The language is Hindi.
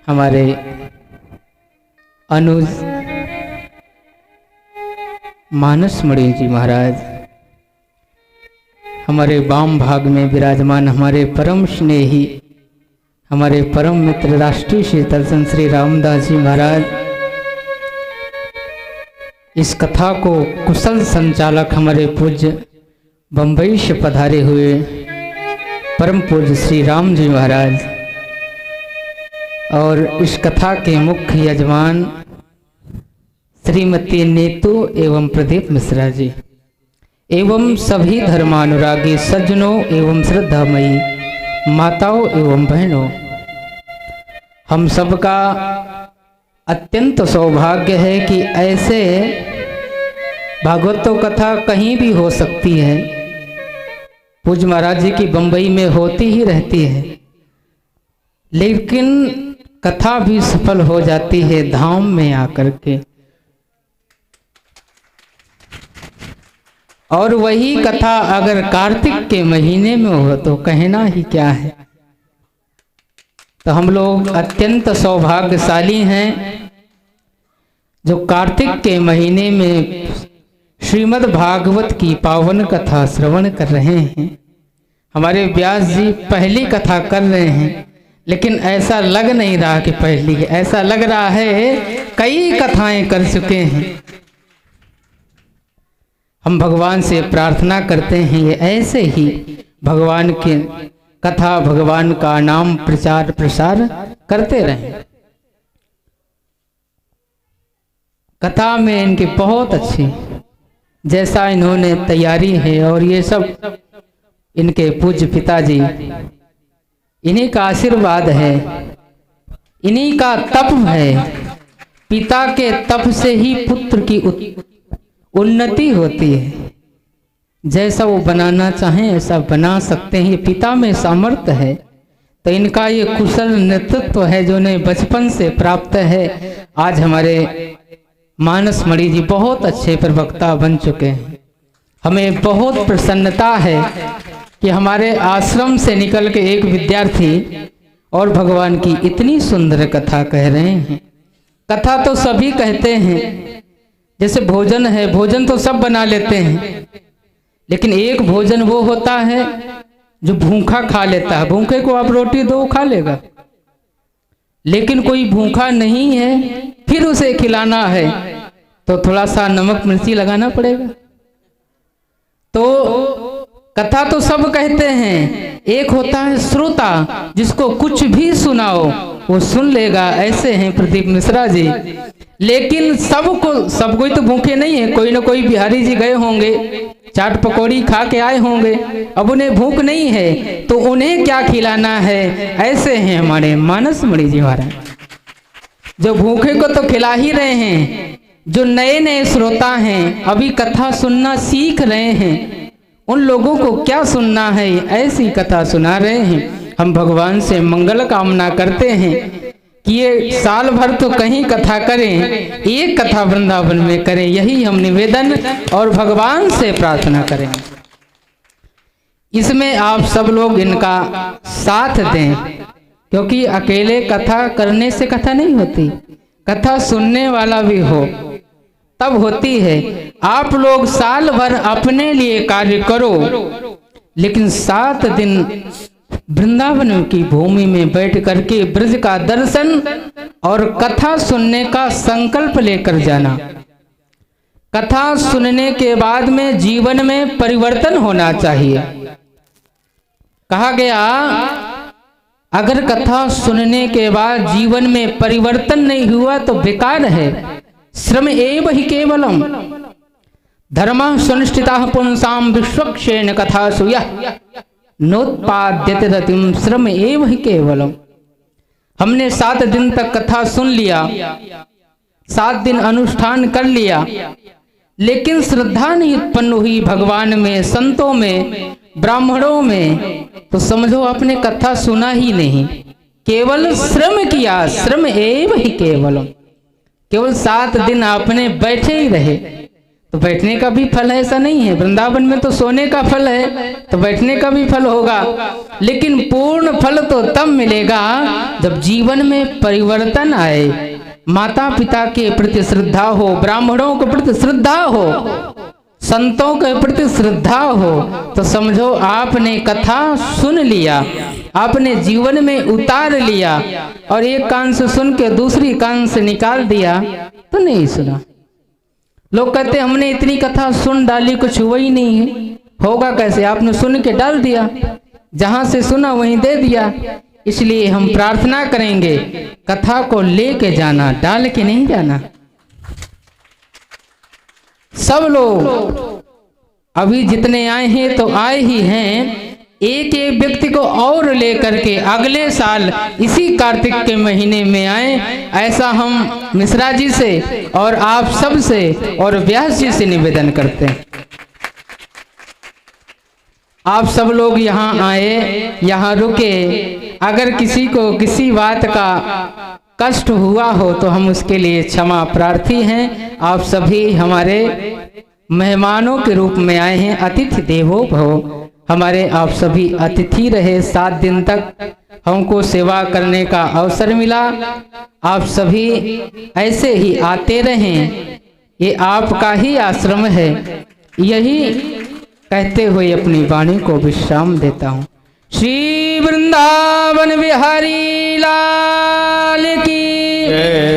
हमारे अनुज मानस मणि जी महाराज, हमारे वाम भाग में विराजमान हमारे परम स्नेही, हमारे परम मित्र राष्ट्रीय श्री दर्शन श्री रामदास जी महाराज, इस कथा को कुशल संचालक हमारे पूज्य बंबई से पधारे हुए परम पूज्य श्री राम जी महाराज, और इस कथा के मुख्य यजमान श्रीमती नीतू एवं प्रदीप मिश्रा जी, एवं सभी धर्मानुरागी सज्जनों एवं श्रद्धामयी माताओं एवं बहनों, हम सबका अत्यंत सौभाग्य है कि ऐसे भागवतों कथा कहीं भी हो सकती है। पूज्य महाराज जी की बंबई में होती ही रहती है, लेकिन कथा भी सफल हो जाती है धाम में आकर के। और वही कथा अगर कार्तिक के महीने में हो तो कहना ही क्या है। तो हम लोग अत्यंत सौभाग्यशाली हैं जो कार्तिक के महीने में श्रीमद् भागवत की पावन कथा श्रवण कर रहे हैं। हमारे व्यास जी पहली कथा कर रहे हैं, लेकिन ऐसा लग नहीं रहा कि पहली है, ऐसा लग रहा है कई कथाएं कर चुके हैं। हम भगवान से प्रार्थना करते हैं ये ऐसे ही भगवान की कथा, भगवान का नाम प्रचार प्रसार करते रहें। कथा में इनकी बहुत अच्छी, जैसा इन्होंने तैयारी है, और ये सब इनके पूज्य पिताजी, इन्हीं का आशीर्वाद है, इन्हीं का तप है। पिता के तप से ही पुत्र की उन्नति होती है। जैसा वो बनाना चाहें ऐसा बना सकते हैं, ये पिता में सामर्थ्य है। तो इनका ये कुशल नेतृत्व है जो उन्हें बचपन से प्राप्त है। आज हमारे मानस मणि जी बहुत अच्छे प्रवक्ता बन चुके हैं। हमें बहुत प्रसन्नता है कि हमारे आश्रम से निकल के एक विद्यार्थी और भगवान की इतनी सुंदर कथा कह रहे हैं। कथा तो सभी कहते हैं, जैसे भोजन है, भोजन तो सब बना लेते हैं, लेकिन एक भोजन वो होता है जो भूखा खा लेता है। भूखे को आप रोटी दो खा लेगा, लेकिन कोई भूखा नहीं है फिर उसे खिलाना है तो थोड़ा सा नमक मिर्ची लगाना पड़ेगा। तो कथा तो सब कहते हैं, एक होता है श्रोता जिसको कुछ भी सुनाओ वो सुन लेगा। ऐसे हैं प्रदीप मिश्रा जी। लेकिन सब कोई तो भूखे नहीं है, कोई ना कोई बिहारी जी गए होंगे, चाट पकौड़ी खा के आए होंगे, अब उन्हें भूख नहीं है तो उन्हें क्या खिलाना है। ऐसे हैं हमारे मानस मणि जी महाराज, जो भूखे को तो खिला ही रहे हैं, जो नए नए श्रोता हैं, अभी कथा सुनना सीख रहे हैं, उन लोगों को क्या सुनना है, ऐसी कथा सुना रहे हैं। हम भगवान से मंगल कामना करते हैं कि ये साल भर तो कहीं कथा करें, एक कथा वृंदावन में करें, यही हम निवेदन और भगवान से प्रार्थना करें। इसमें आप सब लोग इनका साथ दें, क्योंकि अकेले कथा करने से कथा नहीं होती, कथा सुनने वाला भी हो तब होती है। आप लोग साल भर अपने लिए कार्य करो, लेकिन 7 दिन वृंदावन की भूमि में बैठ करके ब्रज का दर्शन और कथा सुनने का संकल्प लेकर जाना। कथा सुनने के बाद में जीवन में परिवर्तन होना चाहिए। कहा गया अगर कथा सुनने के बाद जीवन में परिवर्तन नहीं हुआ तो बेकार है। श्रम एव हि केवलम धर्मः सुनिष्ठितः पुंसाम विश्वक्षेण कथासु यः नोत्पाद्यते रतिम श्रम एव हि केवलम। हमने 7 दिन तक कथा सुन लिया, 7 दिन अनुष्ठान कर लिया, लेकिन श्रद्धा नहीं उत्पन्न हुई भगवान में, संतों में, ब्राह्मणों में, तो समझो आपने कथा सुना ही नहीं, केवल श्रम किया। श्रम एव हि केवलम, केवल 7 दिन आपने बैठे ही रहे तो बैठने का भी फल है, ऐसा नहीं है। वृंदावन में तो सोने का फल है, तो बैठने का भी फल होगा, लेकिन पूर्ण फल तो तब मिलेगा जब जीवन में परिवर्तन आए, माता पिता के प्रति श्रद्धा हो, ब्राह्मणों के प्रति श्रद्धा हो, संतों के प्रति श्रद्धा हो, तो समझो आपने कथा सुन लिया, आपने जीवन में उतार लिया, और एक कान से सुन के दूसरी कान से निकाल दिया तो नहीं सुना। लोग कहते हमने इतनी कथा सुन डाली, कुछ हुआ ही नहीं है। होगा कैसे? आपने सुन के डाल दिया, जहां से सुना वहीं दे दिया। इसलिए हम प्रार्थना करेंगे, कथा को लेके जाना, डाल के नहीं जाना। सब लोग अभी जितने आए हैं तो आए ही हैं, एक एक व्यक्ति को और लेकर के अगले साल इसी कार्तिक के महीने में आए, ऐसा हम मिश्रा जी से और आप सब से और व्यास जी से निवेदन करते हैं। आप सब लोग यहाँ आए, यहाँ रुके, अगर किसी को किसी बात का कष्ट हुआ हो तो हम उसके लिए क्षमा प्रार्थी हैं। आप सभी हमारे मेहमानों के रूप में आए हैं, अतिथि देवो भव। हमारे आप सभी अतिथि रहे, 7 दिन तक हमको सेवा करने का अवसर मिला। आप सभी ऐसे ही आते रहें, ये आपका ही आश्रम है। यही कहते हुए अपनी वाणी को विश्राम देता हूँ। श्री वृंदावन बिहारी लाल की